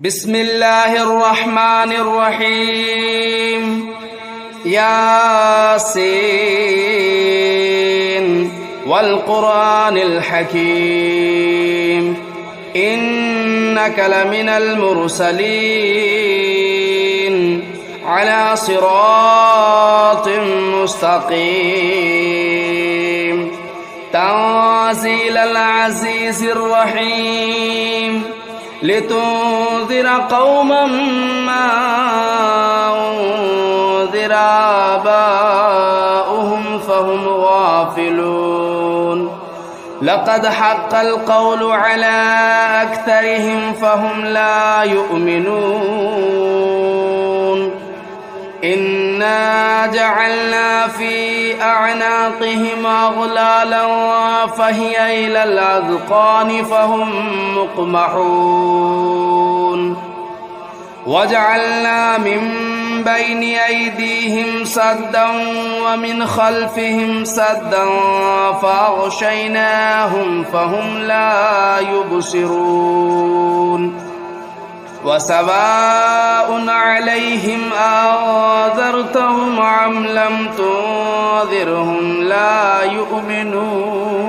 بسم الله الرحمن الرحيم. ياسين والقرآن الحكيم إنك لمن المرسلين على صراط مستقيم تنزيل العزيز الرحيم لتنذر قوما ما أنذر آباؤهم فهم غافلون. لقد حق القول على أكثرهم فهم لا يؤمنون. إنا جعلنا في أعناقهم أغلالا فهي إلى الأذقان فهم مقمحون. وجعلنا من بين أيديهم سدا ومن خلفهم سدا فأغشيناهم فهم لا يبصرون. وسواء عليهم أنذرتهم أم لم تنذرهم لا يؤمنون.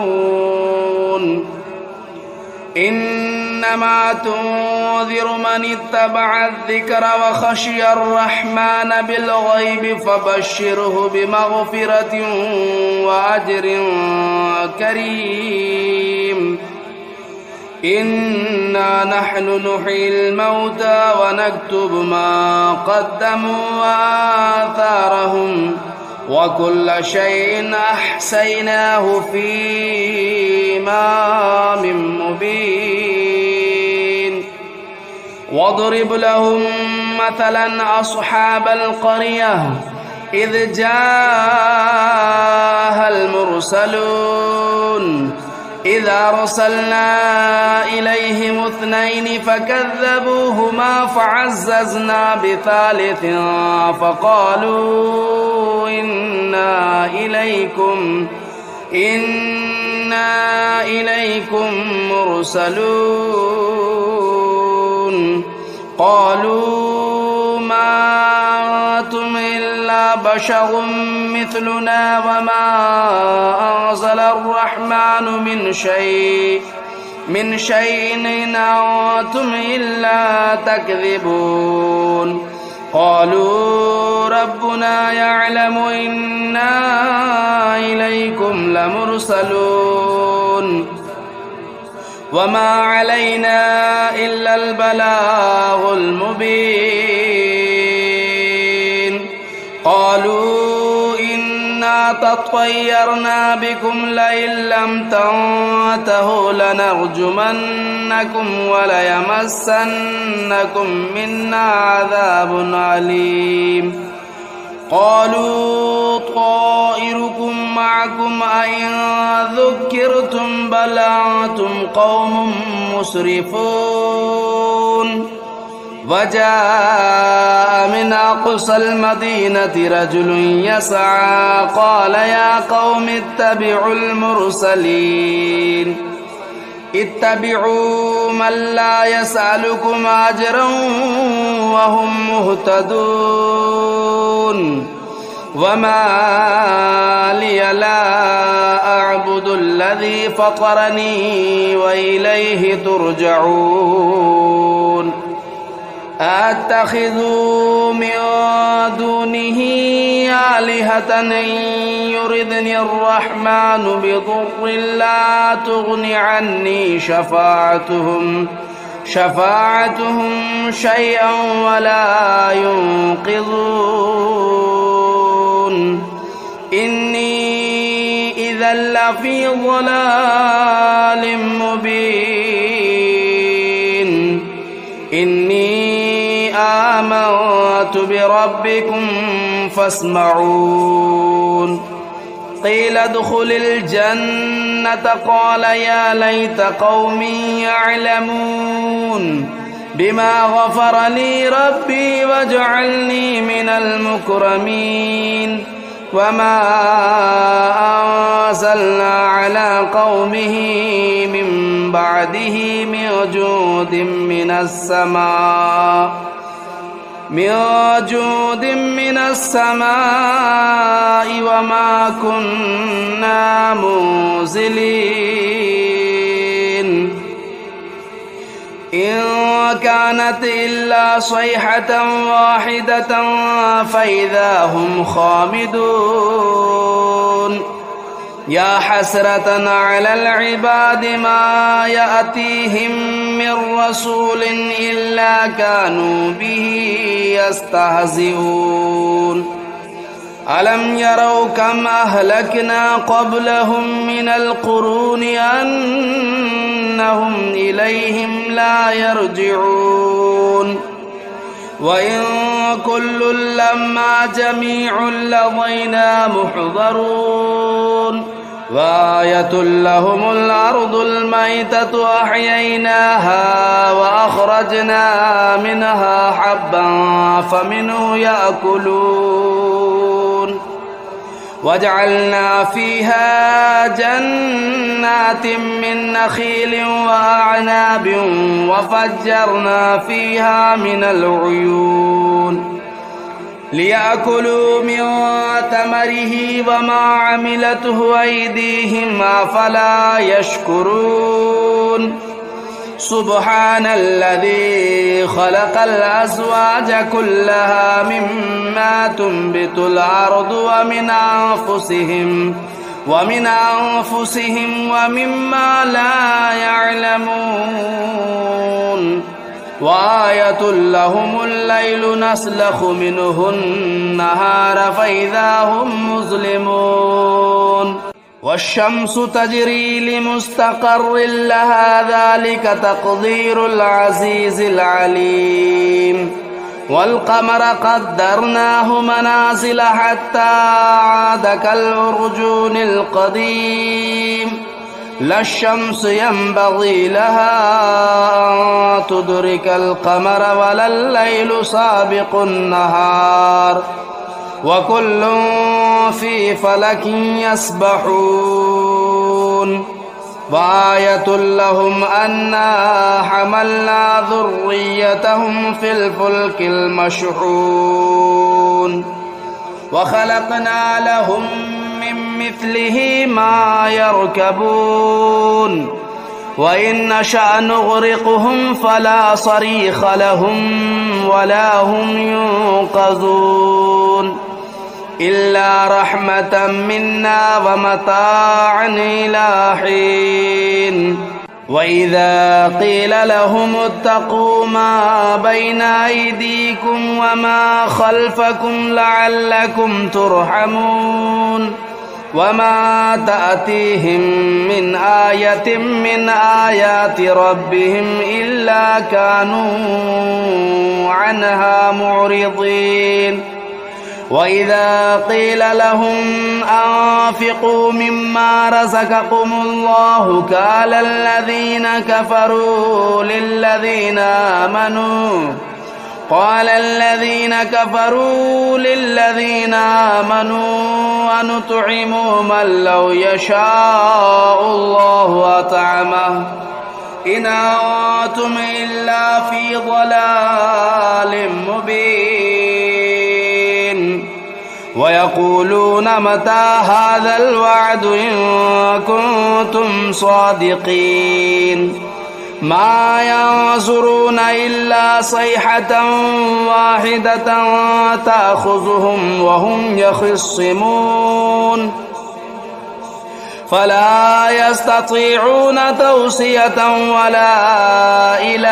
إنما تنذر من اتبع الذكر وخشي الرحمن بالغيب فبشره بمغفرة وأجر كريم. إنا نحن نحيي الموتى ونكتب ما قدموا وآثارهم وكل شيء أحصيناه في إمام مبين. واضرب لهم مثلا أصحاب القرية إذ جاءها المرسلون إذ أرسلنا إليهم اثنين فكذبوهما فعززنا بثالث فقالوا إنا إليكم مرسلون. قالوا ما أنتم إلا بشر مثلنا وما أنزل الرحمن من شيء إن أنتم إلا تكذبون. قالوا ربنا يعلم إنا إليكم لمرسلون وما علينا إلا البلاغ المبين. قالوا إنا تطيرنا بكم لئن لم تنتهوا لنرجمنكم وليمسنكم منا عذاب أليم. قالوا طائركم معكم أئن ذكرتم بل أنتم قوم مسرفون. وجاء من أقصى المدينة رجل يسعى قال يا قوم اتبعوا المرسلين اتبعوا من لا يسألكم أجرا وهم مهتدون. وما لي لا أعبد الذي فطرني وإليه ترجعون. أتخذوا من دونه آلهة إن يردني الرحمن بضر لا تغن عني شفاعتهم شيئا ولا ينقذون. إني إذا لفي ضلال مبين. إني آمنت بربكم فاسمعون. قيل ادخل الجنة قال يا ليت قومي يعلمون بما غفر لي ربي وجعلني من المكرمين. وما أنزلنا على قومه من بعده من جود من السماء وما كنا منزلين إن كانت إلا صيحة واحدة فإذا هم خامدون يا حسرة على العباد ما يأتيهم من رسول إلا كانوا به يستهزئون ألم يروا كم أهلكنا قبلهم من القرون أنهم إليهم لا يرجعون وإن كل لما جميع لدينا محضرون وآية لهم الأرض الميتة أحييناها وأخرجنا منها حبا فمنه يأكلون وجعلنا فيها جنات من نخيل وأعناب وفجرنا فيها من العيون ليأكلوا من ثمره وما عملته أيديهم أفلا يشكرون سبحان الذي خلق الأزواج كلها مما تنبت الأرض ومن أنفسهم ومما لا يعلمون وآية لهم الليل نسلخ منه النهار فإذا هم مظلمون والشمس تجري لمستقر لها ذلك تقدير العزيز العليم والقمر قدرناه منازل حتى عاد كالعرجون القديم لا الشمس ينبغي لها أن تدرك القمر ولا الليل سابق النهار وكل في فلك يسبحون وآية لهم أنا حملنا ذريتهم في الفلك المشحون وخلقنا لهم من مثله ما يركبون وإن نشأ نغرقهم فلا صريخ لهم ولا هم ينقذون إلا رحمة منا ومتاعا إلى حين وإذا قيل لهم اتقوا ما بين أيديكم وما خلفكم لعلكم ترحمون وما تأتيهم من آية من آيات ربهم إلا كانوا عنها معرضين وإذا قيل لهم أنفقوا مما رزقكم الله قال الذين كفروا للذين آمنوا أنطعم من لو يشاء الله أطعمه إن أنتم إلا في ضلال مبين ويقولون متى هذا الوعد إن كنتم صادقين ما ينظرون إلا صيحة واحدة تأخذهم وهم يخصمون فلا يستطيعون توصية ولا إلى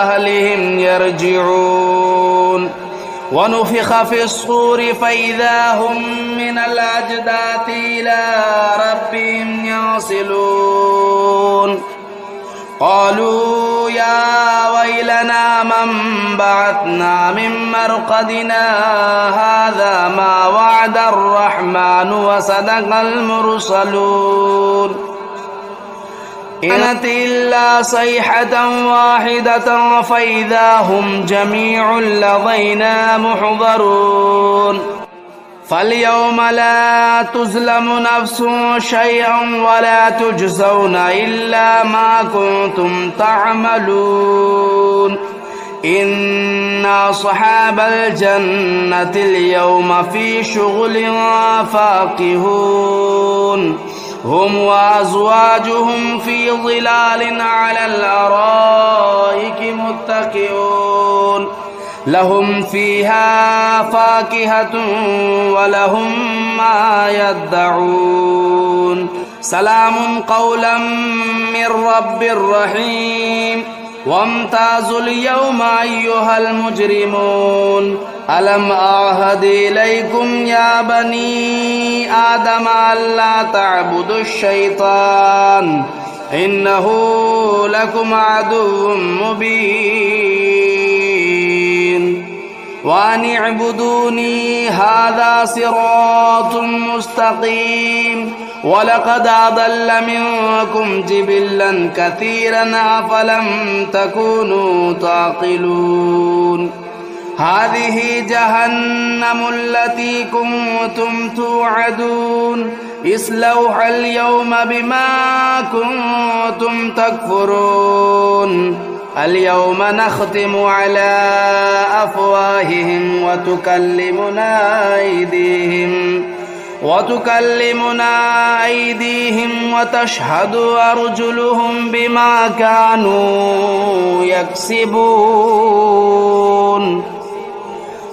أهلهم يرجعون ونفخ في الصور فإذا هم من الأجداث إلى ربهم ينسلون قالوا يا ويلنا من بعثنا من مرقدنا هذا ما وعد الرحمن وصدق المرسلون إن كانت إلا صيحة واحدة فإذا هم جميع لدينا محضرون فاليوم لا تظلم نفس شيئا ولا تجزون إلا ما كنتم تعملون إن أصحاب الجنة اليوم في شغل فاكهون هم وأزواجهم في ظلال على الأرائك متكئون لهم فيها فاكهة ولهم ما يدعون سلام قولا من رب رحيم وامتازوا اليوم أيها المجرمون ألم أعهد إليكم يا بني آدم ألا تعبدوا الشيطان إنه لكم عدو مبين وأن اعبدوني هذا صراط مستقيم ولقد أضل منكم جبلا كثيرا أفلم تكونوا تعقلون هذه جهنم التي كنتم توعدون اصلوها اليوم بما كنتم تكفرون اليوم نختم على أفواههم وتكلمنا أيديهم وتشهد أرجلهم بما كانوا يكسبون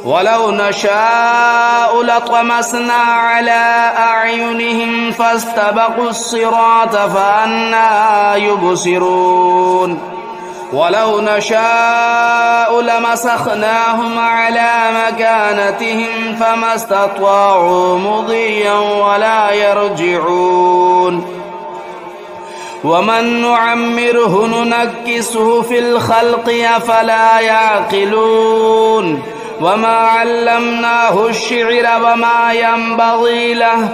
ولو نشاء لطمسنا على أعينهم فاستبقوا الصراط فأنى يبصرون ولو نشاء لمسخناهم على مكانتهم فما استطاعوا مضيا ولا يرجعون ومن نعمره ننكسه في الخلق أفلا يعقلون وما علمناه الشعر وما ينبغي له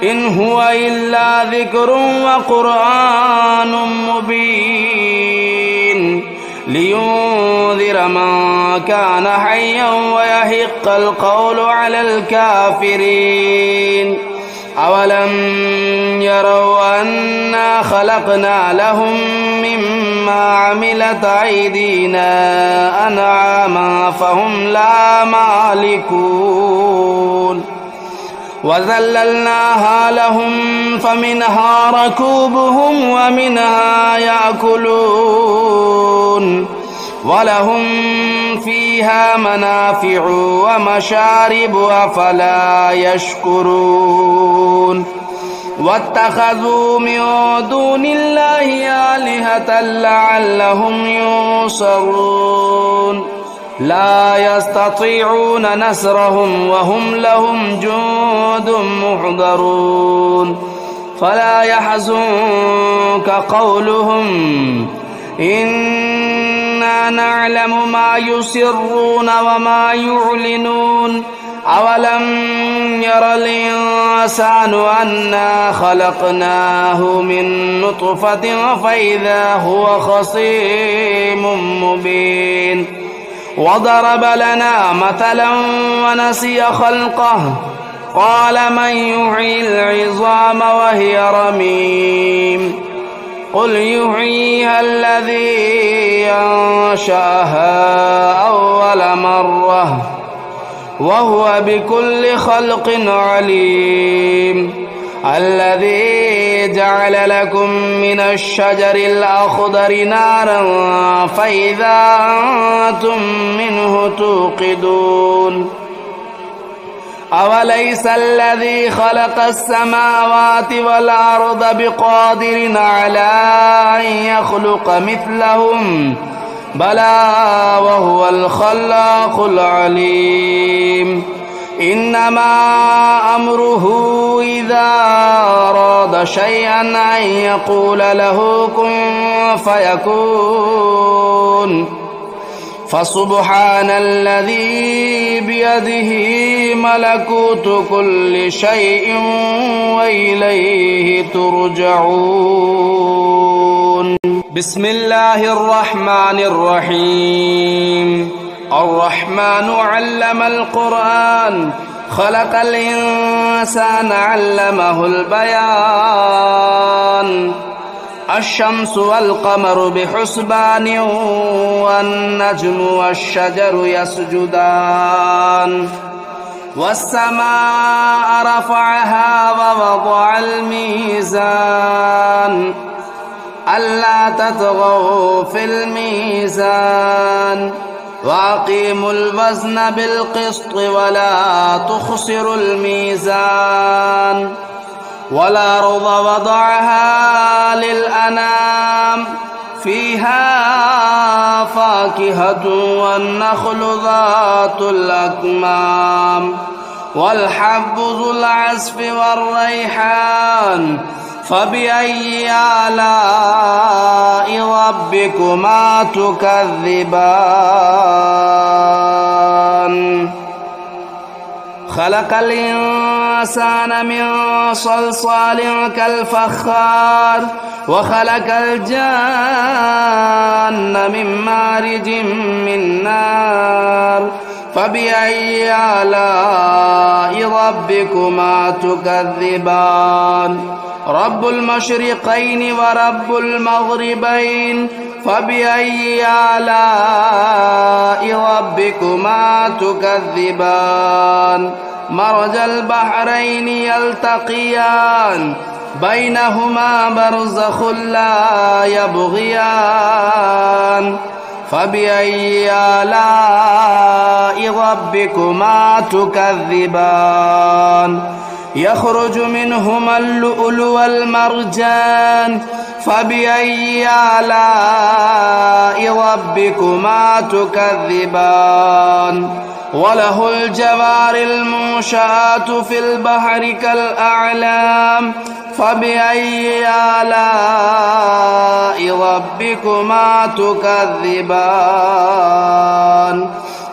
إن هو إلا ذكر وقرآن مبين لينذر من كان حيا ويحق القول على الكافرين أولم يروا أنا خلقنا لهم مما عملت أيدينا أنعاما فهم لا مالكون وذللناها لهم فمنها ركوبهم ومنها يأكلون ولهم فيها منافع ومشارب أفلا يشكرون واتخذوا من دون الله آلهة لعلهم ينصرون لا يستطيعون نصرهم وهم لهم جند محضرون فلا يحزنك قولهم إنا نعلم ما يسرون وما يعلنون أولم ير الإنسان أنا خلقناه من نطفة فإذا هو خصيم مبين وضرب لنا مثلا ونسي خلقه قال من يحيي العظام وهي رميم قل يحييها الذي أنشأها أول مرة وهو بكل خلق عليم الذي جعل لكم من الشجر الأخضر نارا فإذا أنتم منه توقدون أوليس الذي خلق السماوات والأرض بقادر على أن يخلق مثلهم بلى وهو الخلاق العليم إنما أمره إذا أراد شيئا أن يقول له كن فيكون فسبحان الذي بيده ملكوت كل شيء وإليه ترجعون بسم الله الرحمن الرحيم الرحمن علم القرآن خلق الإنسان علمه البيان الشمس والقمر بحسبان والنجم والشجر يسجدان والسماء رفعها ووضع الميزان ألا تطغوا في الميزان وأقيموا الوزن بالقسط ولا تخسروا الميزان والأرض وضعها للأنام فيها فاكهة والنخل ذات الأكمام والحب ذو العصف والريحان فبأي آلاء ربكما تكذبان خلق الإنسان من صلصال كالفخار وخلق الجان من مارج من نار فبأي آلاء ربكما تكذبان رب المشرقين ورب المغربين فبأي آلاء ربكما تكذبان مرج البحرين يلتقيان بينهما برزخ لا يبغيان فبأي آلاء ربكما تكذبان يخرج منهما اللؤلؤ والمرجان فبأي آلاء ربكما تكذبان وله الجوار المنشآت في البحر كالأعلام فبأي آلاء ربكما تكذبان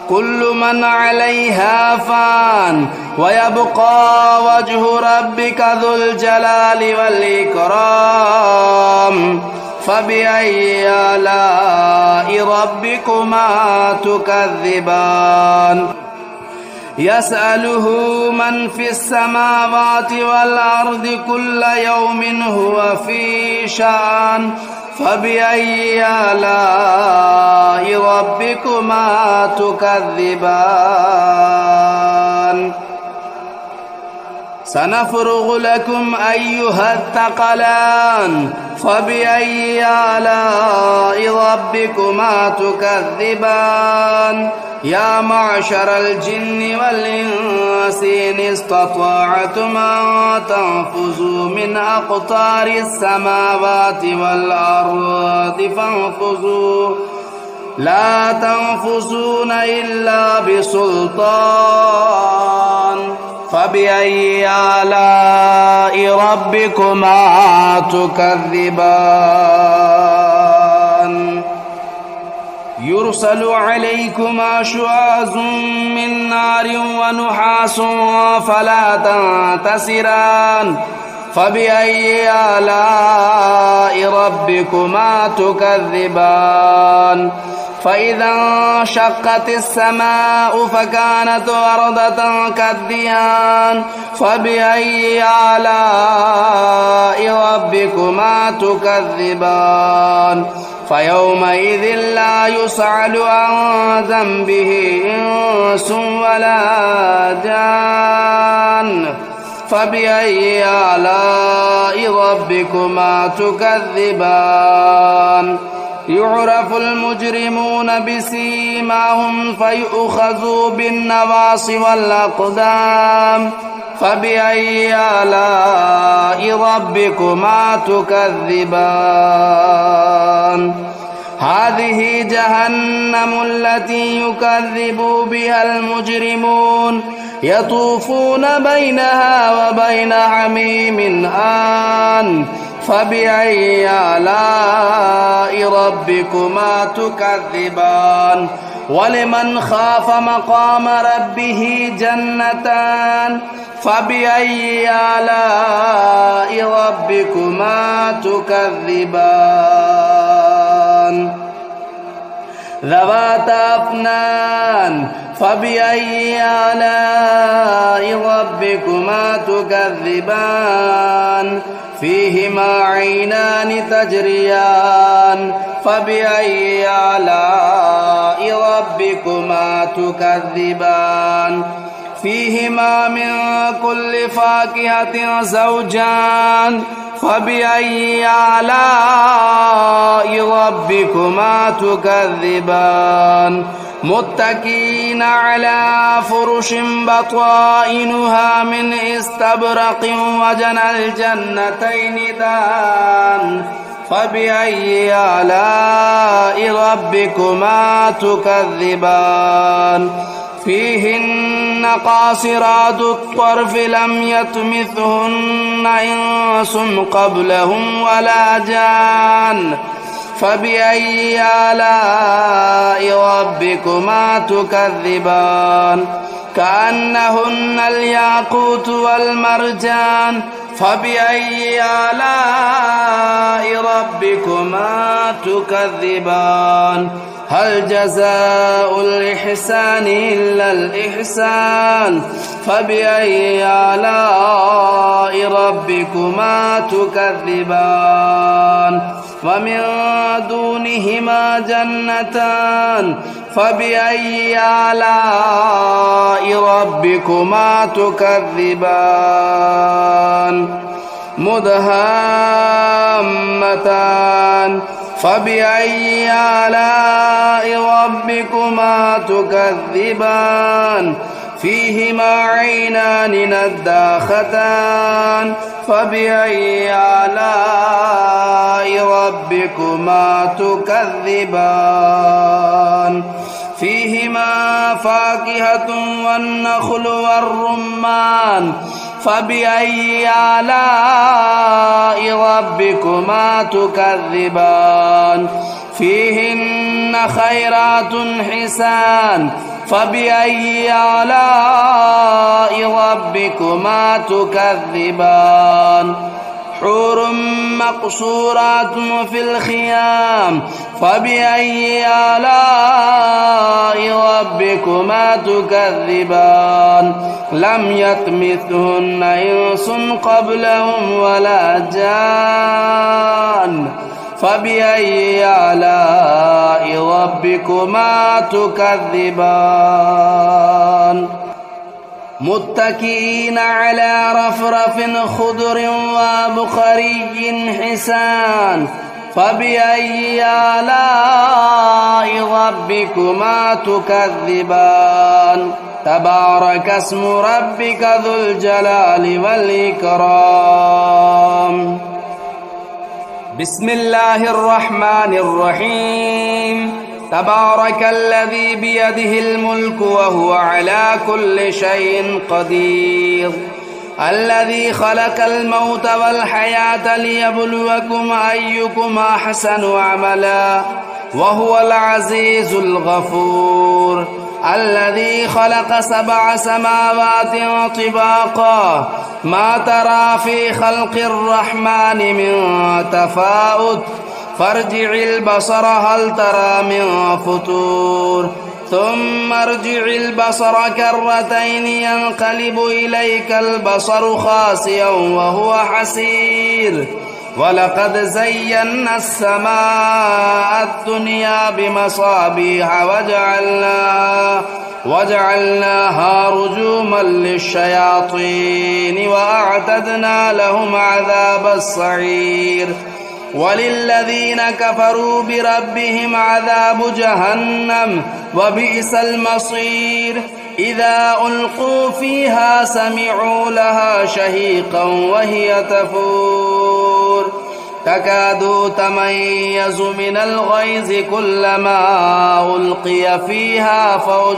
كل من عليها فان ويبقى وجه ربك ذو الجلال والإكرام فبأي آلاء ربكما تكذبان يسأله من في السماوات والأرض كل يوم هو في شأن فبأي آلاء ربكما تكذبان سنفرغ لكم أيها الثقلان فبأي آلاء ربكما تكذبان يا معشر الجن والإنس إن استطعتم أن تنفذوا من أقطار السماوات والأرض فانفذوا لا تنفذون إلا بسلطان فبأي آلاء ربكما تكذبان يرسل عليكما شواظ من نار ونحاس فلا تنتصران فبأي آلاء ربكما تكذبان فإذا انشقت السماء فكانت وردة كالدهان فبأي آلاء ربكما تكذبان فيومئذ لا يسأل عن ذنبه إنس ولا جان فبأي آلاء ربكما تكذبان يعرف المجرمون بسيماهم فيؤخذوا بالنواصي والأقدام فبأي آلاء ربكما تكذبان هذه جهنم التي يكذب بها المجرمون يطوفون بينها وبين حميم آن فبأي آلاء ربكما تكذبان ولمن خاف مقام ربه جنتان فبأي آلاء ربكما تكذبان ذواتا أفنان فبأي آلاء ربكما تكذبان فيهما عينان تجريان فبأي آلاء ربكما تكذبان فيهما من كل فاكهة زوجان فبأي آلاء ربكما تكذبان متكئين على فرش بطائنها من استبرق وجنى الجنتين دان فبأي آلاء ربكما تكذبان فيهن قاصرات الطرف لم يطمثهن إنس قبلهم ولا جان فبأي آلاء ربكما تكذبان كأنهن الياقوت والمرجان فبأي آلاء ربكما تكذبان هل جزاء الإحسان إلا الإحسان فبأي آلاء ربكما تكذبان ومن دونهما جنتان فبأي آلاء ربكما تكذبان مدهامتان فبأي آلاء ربكما تكذبان فيهما عينان نداختان فبأي آلاء ربكما تكذبان فيهما فاكهة والنخل والرمان فبأي آلاء ربكما تكذبان فيهن خيرات حسان فبأي آلاء ربكما تكذبان حور مقصورات في الخيام فبأي آلاء ربكما تكذبان لم يطمثهن إنس قبلهم ولا جان فبأي آلاء ربكما تكذبان متكئين على رفرف خضر وبخري حسان فبأي آلاء ربكما تكذبان تبارك اسم ربك ذو الجلال والإكرام بسم الله الرحمن الرحيم تبارك الذي بيده الملك وهو على كل شيء قدير الذي خلق الموت والحياة ليبلوكم أيكم أحسن عملا وهو العزيز الغفور الذي خلق 7 سماوات طباقا ما ترى في خلق الرحمن من تفاوت فارجع البصر هل ترى من فطور ثم ارجع البصر كرتين ينقلب إليك البصر خاسئا وهو حسير ولقد زينا السماء الدنيا بمصابيح وجعلناها رجوما للشياطين وأعتدنا لهم عذاب السعير وللذين كفروا بربهم عذاب جهنم وبئس المصير إذا ألقوا فيها سمعوا لها شهيقا وهي تفور تكاد تميز من الغيظ كلما ألقي فيها فوج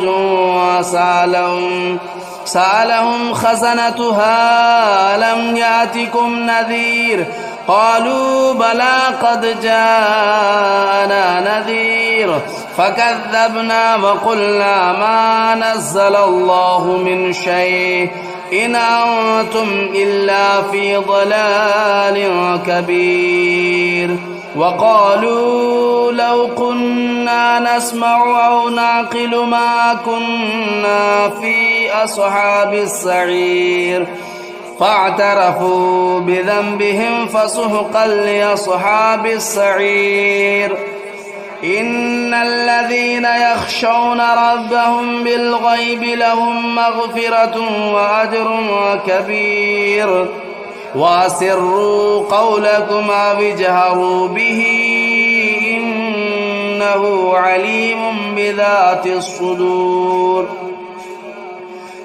سألهم خزنتها لم يأتكم نذير قالوا بلى قد جاءنا نذير فكذبنا وقلنا ما نزل الله من شيء إن أنتم إلا في ضلال كبير وقالوا لو كنا نسمع أو نعقل ما كنا في أصحاب السعير فاعترفوا بذنبهم فسحقا لأصحاب السعير. إن الذين يخشون ربهم بالغيب لهم مغفرة وأجر كبير. وأسروا قولكم أو اجهروا به إنه عليم بذات الصدور.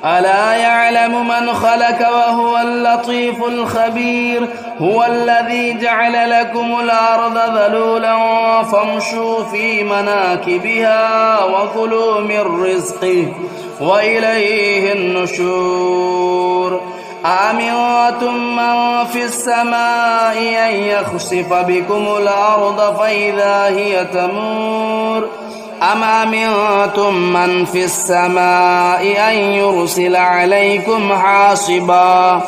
ألا يعلم من خلق وهو اللطيف الخبير. هو الذي جعل لكم الأرض ذلولا فامشوا في مناكبها وكلوا من رزقه وإليه النشور. أأمنتم من في السماء أن يخسف بكم الأرض فإذا هي تمور أم أمنتم من في السماء أن يرسل عليكم حاصبا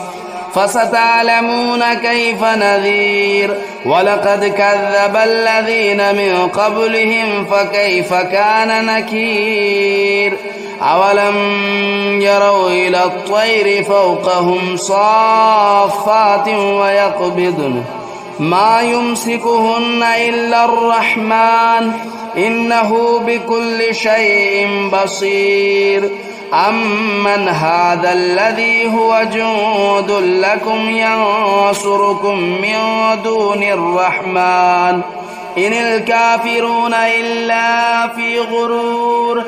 فستعلمون كيف نذير. ولقد كذب الذين من قبلهم فكيف كان نكير. أولم يروا إلى الطير فوقهم صافات ويقبضن ما يمسكهن إلا الرحمن إنه بكل شيء بصير. أمن هذا الذي هو جند لكم ينصركم من دون الرحمن إن الكافرون إلا في غرور.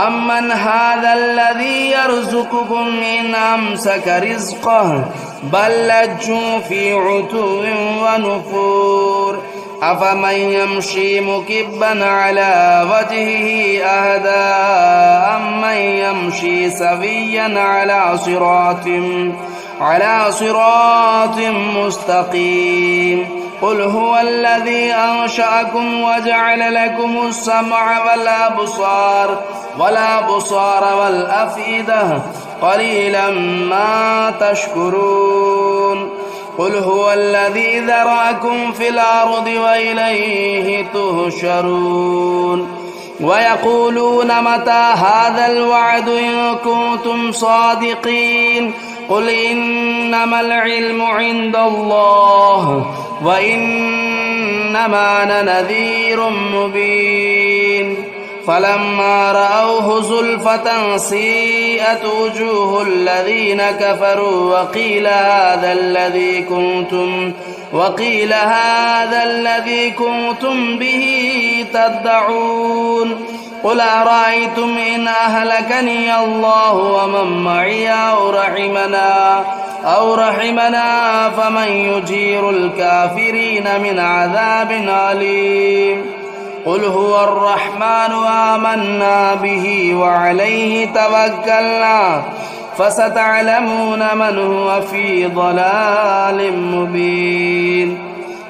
أمن هذا الذي يرزقكم إن أمسك رزقه بل لجوا في عتو ونفور. أفمن يمشي مكبا على وجهه أهدى أمن يمشي سويا على صراط مستقيم. قل هو الذي أنشأكم وجعل لكم السمع والأبصار والأفئدة قليلا ما تشكرون. قل هو الذي ذرأكم في الأرض وإليه تهشرون. ويقولون متى هذا الوعد إن كنتم صادقين. قل إنما العلم عند الله وإنما أنا نذير مبين. فلما رأوه زلفة سيئت وجوه الذين كفروا وقيل هذا الذي كنتم به تدعون. قل أرأيتم إن أهلكني الله ومن معي أو رحمنا فمن يجير الكافرين من عذاب أليم. قل هو الرحمن آمنا به وعليه توكلنا فستعلمون من هو في ضلال مبين.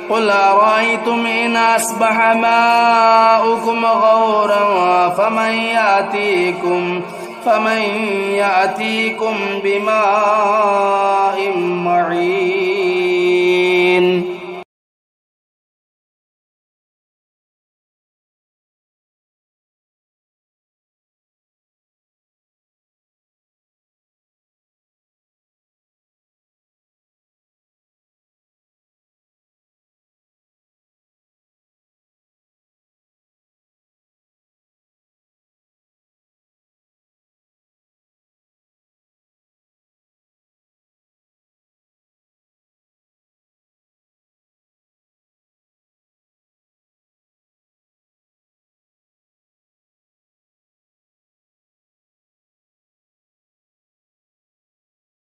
قل أرأيتم إن أصبح ماؤكم غورا فمن يأتيكم بماء معين.